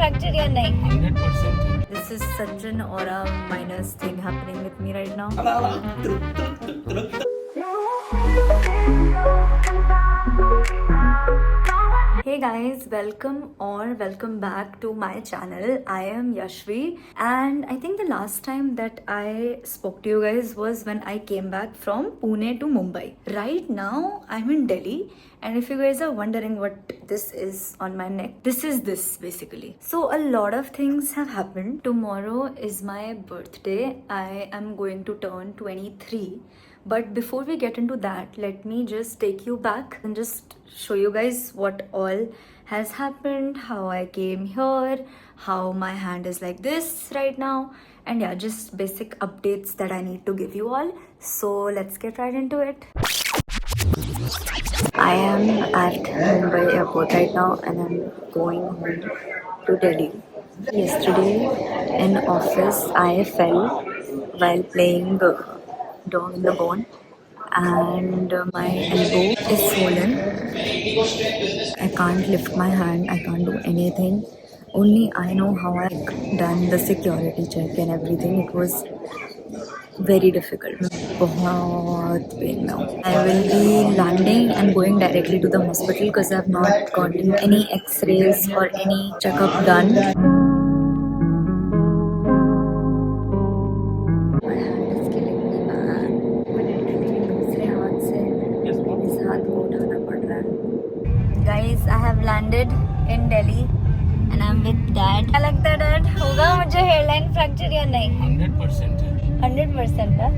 Fracture या नहीं? 100%. This is such an aura minus thing happening with me right now. Hey guys, welcome back to my channel. I am Yashvi, and I think the last time that I spoke to you guys was when I came back from Pune to Mumbai. Right now I'm in Delhi, and if you guys are wondering what this is on my neck, this is this basically. So a lot of things have happened. Tomorrow is my birthday. I am going to turn 23. But before we get into that, let me just take you back and just show you guys what all has happened, how I came here, how my hand is like this right now, and yeah, just basic updates that I need to give you all. So let's get right into it. I am at Mumbai airport right now and I'm going home to Delhi. Yesterday in office I fell while playing dog in the bone, and my elbow is swollen. I can't lift my hand, I can't do anything. Only I know how I done the security check and everything. It was very difficult. बहुत pain now. I will be landing and going directly to the hospital because I have not gotten any X-rays or any checkup done. My hand is killing me, man. मुझे literally दूसरे हाथ से इस हाथ को उठाना पड़ रहा है. Guys, I have landed in Delhi and I'm with Dad. क्या लगता है Dad? होगा मुझे hairline fracture या नहीं? 100%. 100% है.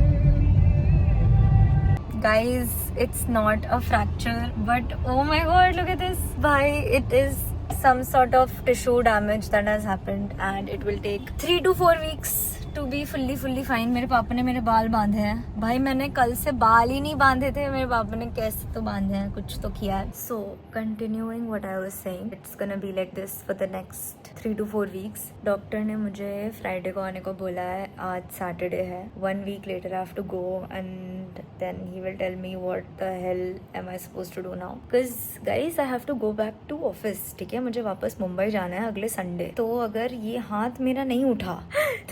Guys, it's not a fracture, but oh my god, look at this. Bhai, it is some sort of tissue damage that has happened and it will take 3 to 4 weeks to be fully fine. मेरे पापा ने मेरे बाल बांधे हैं. भाई मैंने कल से बाल ही नहीं बांधे थे. मेरे पापा ने कैसे तो बांधे हैं, कुछ तो किया है. So, continuing what I was saying, it's gonna be like this for the next 3 to 4 weeks. Doctor ने मुझे फ्राइडे को आने को बोला है. आज सैटरडे है. 1 week later I have to go and then he will tell me what the hell am I supposed to do now. Because guys, I have to go back to office. ठीक है, मुझे वापस मुंबई जाना है अगले Sunday. तो अगर ये हाथ मेरा नहीं उठा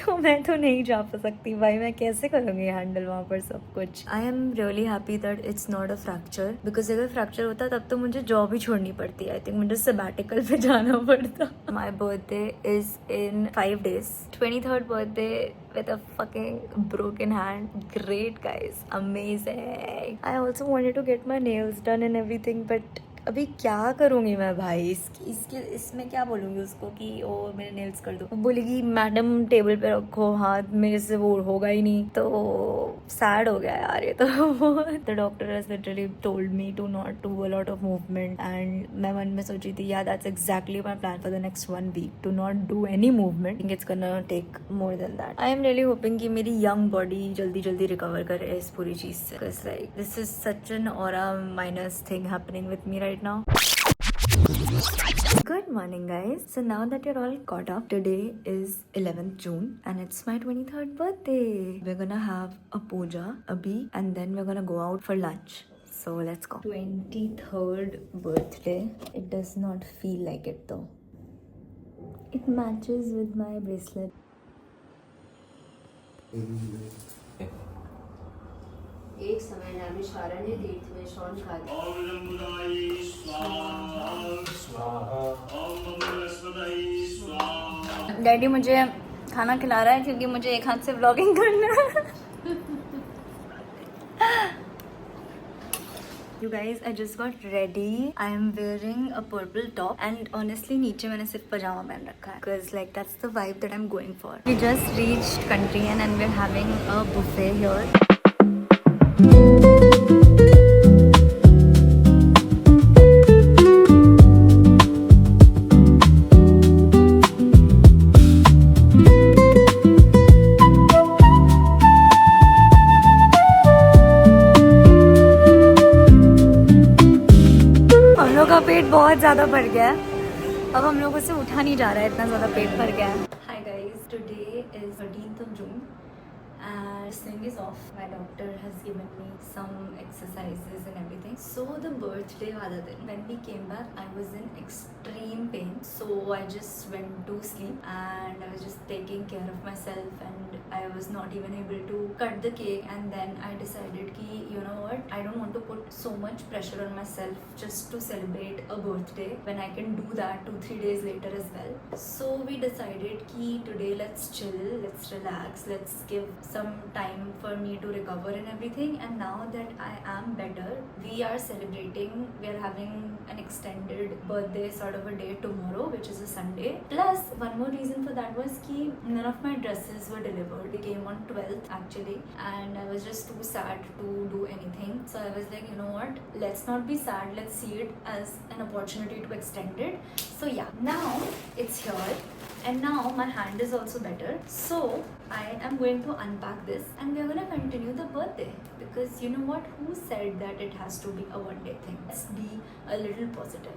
तो मैं तो नहीं जा सकती. भाई मैं कैसे करूँगी हैंडल वहाँ पर सब कुछ. आई am really happy that it's not a fracture, because अगर फ्रैक्चर होता तब तो मुझे जॉब ही छोड़नी पड़ती. आई थिंक मुझे सबैटिकल पे जाना पड़ता. My birthday is in 5 days. 23rd birthday with a fucking broken hand. Great guys, amazing. I also wanted to get my nails done and everything, but अभी क्या करूँगी मैं भाई. इसमें क्या बोलूँगी उसको कि ओ मेरे नेल्स कर दो. बोलेगी मैडम टेबल पे रखो हाथ, मेरे से वो होगा ही नहीं. तो सैड हो गया यार ये तो. The doctor has literally told me to not do a lot of movement, and मैं मन में सोची थी यार that's exactly my plan for the next 1 week, to not do any movement. It's gonna take more than that. I am really hoping कि मेरी young body जल्दी recover करे इस पूरी चीज से. Because like this is such an aura minus thing happening with me right now. Good morning guys. So now that you're all caught up, today is 11th June and it's my 23rd birthday. We're gonna have a puja abhi and then we're gonna go out for lunch. So let's go. 23rd birthday. It does not feel like it though. It matches with my bracelet. एक समय नैमिषारण्य तीर्थ में शौन खाते. Daddy मुझे खाना खिला रहा है क्योंकि मुझे एक हाथ से व्लॉगिंग करना है. You guys, I just got ready. I am wearing a purple top and honestly नीचे मैंने सिर्फ पजामा पहन रखा है because like that's the vibe that I'm going for. We just reached Country Inn and we're having a buffet here. पेट बहुत ज़्यादा भर गया है. अब हम लोगों से उठा नहीं जा रहा है, इतना ज़्यादा पेट भर गया है. Hi guys, today is 13th of June and this thing is off. My doctor has given me some exercises and everything. So the birthday wala din, when we came back, I was in extreme pain. So I just went to sleep and I was just taking care of myself, and I was not even able to cut the cake. And then I decided ki, you know what, I don't want to put so much pressure on myself just to celebrate a birthday when I can do that 2-3 days later as well. So we decided ki today let's chill, let's relax, let's give some time for me to recover and everything. And now that I am better, we are celebrating, we are having an extended birthday sort of a day tomorrow, which is a Sunday. Plus one more reason for that was ki none of my dresses were delivered. They came on 12th actually, and I was just too sad to do anything. So I was like, you know what, let's not be sad, let's see it as an opportunity to extend it. So yeah, now it's here, and now my hand is also better. So I am going to unpack this and we're going to continue the birthday, because you know what, who said that it has to be a one-day thing? Let's be a little positive.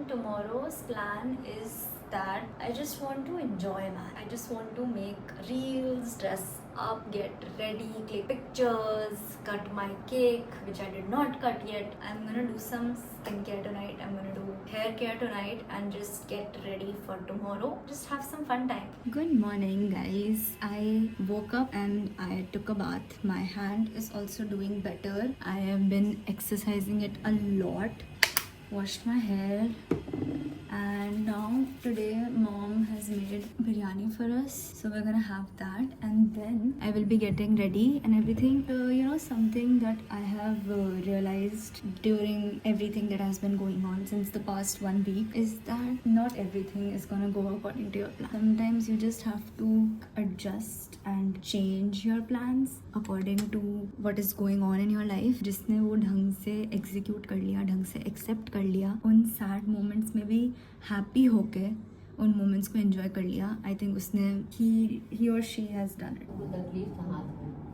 Tomorrow's plan is that I just want to enjoy, man. I just want to make reels, dress up, get ready, take pictures, cut my cake, which I did not cut yet. I'm gonna do some skincare tonight, I'm gonna do hair care tonight, and just get ready for tomorrow. Just have some fun time. Good morning, guys. I woke up and I took a bath. My hand is also doing better. I have been exercising it a lot. Washed my hair, and now today mom has made biryani for us, so we're gonna have that, and then I will be getting ready and everything. You know, something that I have realized during everything that has been going on since the past 1 week is that not everything is gonna go according to your plan. Sometimes you just have to adjust and change your plans according to what is going on in your life. जिसने वो ढंग से execute कर लिया, ढंग से accept कर लिया, उन sad moments में भी happy होके उन moments को enjoy कर लिया, I think उसने he or she has done it. वो तकलीफ था,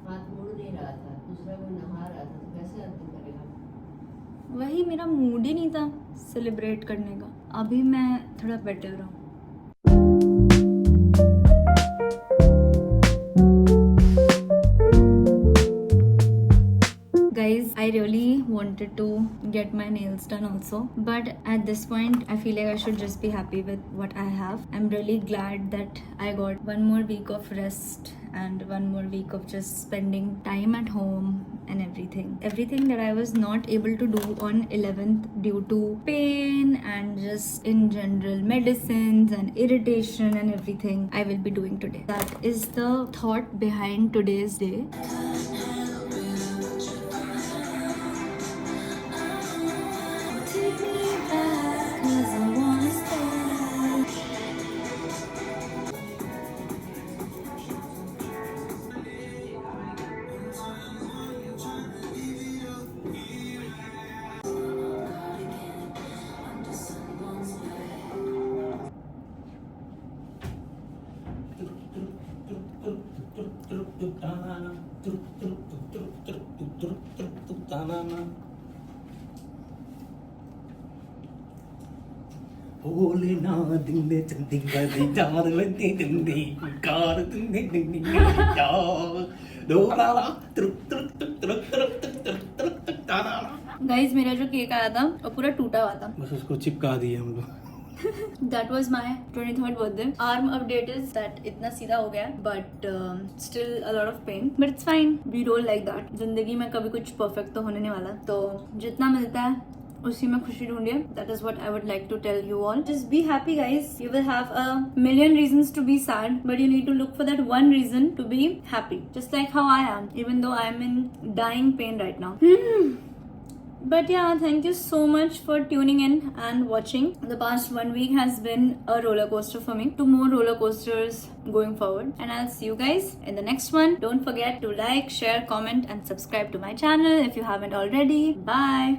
हाथ मुड़ नहीं रहा था, दूसरा वो नहा रहा था, तो कैसे आदमी करेगा? वही मेरा मूड ही नहीं था सेलिब्रेट करने का. अभी मैं थोड़ा बेटर हूँ. Guys, I really wanted to get my nails done also, but at this point I feel like I should just be happy with what I have. I'm really glad that I got 1 more week of rest and 1 more week of just spending time at home and everything that I was not able to do on 11th due to pain and just in general medicines and irritation and everything, I will be doing today. That is the thought behind today's day. Holy na ding de ding ding ding jar ding ding ding ding car ding ding ding ding jar do la la truk truk truk truk truk truk truk truk ta la la. Guys, मेरा जो cake आया था वो पूरा टूटा हुआ था. बस उसको चिपका दिए हम लोग. That was my 23rd birthday. Arm update is that इतना सीधा हो गया, but still a lot of pain. But it's fine. We roll like that. जिंदगी में कभी कुछ perfect तो होने नहीं वाला. तो जितना मिलता है उसी में खुशी ढूंढिए. That is what I would like to tell you all. Just be happy, guys. You will have a million reasons to be sad, but you need to look for that one reason to be happy. Just like how I am, even though I am in dying pain right now. But yeah, thank you so much for tuning in and watching. The past 1 week has been a roller coaster for me. 2 more roller coasters going forward. And I'll see you guys in the next one. Don't forget to like, share, comment and subscribe to my channel if you haven't already. Bye.